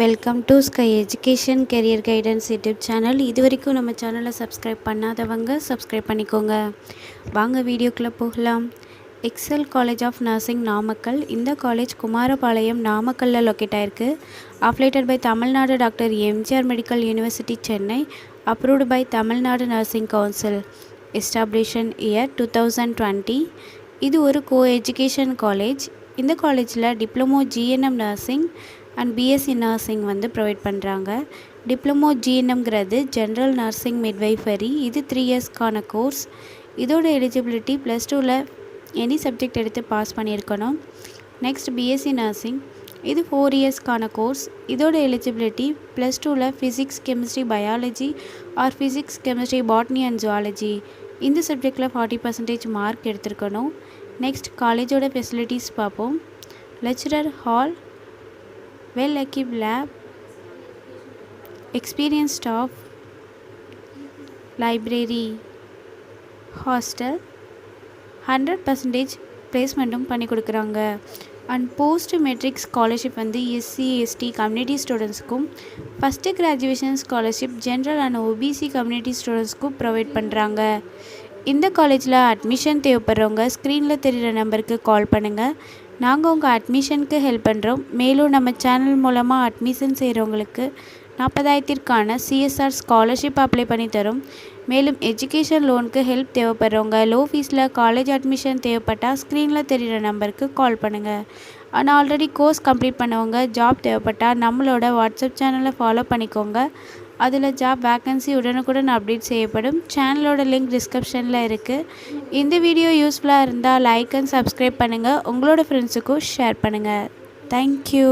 Welcome to sky education career guidance YouTube channel. இது வரைக்கும் நம்ம சேனலை சப்ஸ்கிரைப் பண்ணாதவங்க சப்ஸ்கிரைப் பண்ணிக்கோங்க. வாங்க வீடியோக்குள்ளே போகலாம். Excel college of nursing Namakkal. இந்த காலேஜ் குமாரபாளையம் நாமக்கல்லில் லொக்கேட் ஆயிருக்கு. Affiliated by Tamil Nadu doctor MGR medical university Chennai. Approved by Tamil Nadu nursing council. Establishment year 2020. இது ஒரு கோ எஜுகேஷன் காலேஜ். இந்த காலேஜில் diploma GNM nursing and B Sc nursing provide பண்ணுறாங்க. டிப்ளமோ GNMங்கிறது ஜென்ரல் நர்சிங் மிட்வைஃபரி. இது 3 இயர்ஸ்க்கான கோர்ஸ். இதோட எலிஜிபிலிட்டி +2ல் எனி சப்ஜெக்ட் எடுத்து பாஸ் பண்ணியிருக்கணும். Next B Sc nursing. இது 4 இயர்ஸ்க்கான கோர்ஸ். இதோட எலிஜிபிலிட்டி +2ல் physics chemistry biology or physics chemistry botany and zoology இந்த சப்ஜெக்டில் 40% மார்க் எடுத்திருக்கணும். நெக்ஸ்ட் காலேஜோட ஃபெசிலிட்டிஸ் பார்ப்போம். Lecturer hall, well equipped lab, experienced staff, library, hostel, 100% பிளேஸ்மெண்ட்டும் பண்ணி கொடுக்குறாங்க. And post matric scholarship SC ST community ஸ்டூடெண்ட்ஸ்க்கும், first graduation scholarship general and OBC community ஸ்டூடெண்ட்ஸ்க்கும் ப்ரொவைட் பண்ணுறாங்க. இந்த காலேஜில் அட்மிஷன் தேவைப்படுறவங்க ஸ்க்ரீனில் தெரிகிற நம்பருக்கு கால் பண்ணுங்கள். நாங்கள் உங்கள் அட்மிஷனுக்கு ஹெல்ப் பண்ணுறோம். மேலும் நம்ம சேனல் மூலமாக அட்மிஷன் செய்கிறவங்களுக்கு 40,000க்கான CSR ஸ்காலர்ஷிப் அப்ளை பண்ணி தரும். மேலும் எஜுகேஷன் லோனுக்கு ஹெல்ப் தேவைப்படுறவங்க லோ ஃபீஸில் காலேஜ் அட்மிஷன் தேவைப்பட்டால் ஸ்க்ரீனில் தெரிகிற நம்பருக்கு கால் பண்ணுங்கள். ஆனால் ஆல்ரெடி கோர்ஸ் கம்ப்ளீட் பண்ணவங்க ஜாப் தேவைப்பட்டால் நம்மளோட வாட்ஸ்அப் சேனலை ஃபாலோ பண்ணிக்கோங்க. அதில் ஜாப் வேக்கன்சி உடனுக்குடன் அப்டேட் செய்யப்படும். சேனலோட லிங்க் டிஸ்கிரிப்ஷனில் இருக்குது. இந்த வீடியோ யூஸ்ஃபுல்லாக இருந்தால் லைக் அண்ட் சப்ஸ்கிரைப் பண்ணுங்கள். உங்களோட ஃப்ரெண்ட்ஸுக்கும் ஷேர் பண்ணுங்கள். தேங்க்யூ.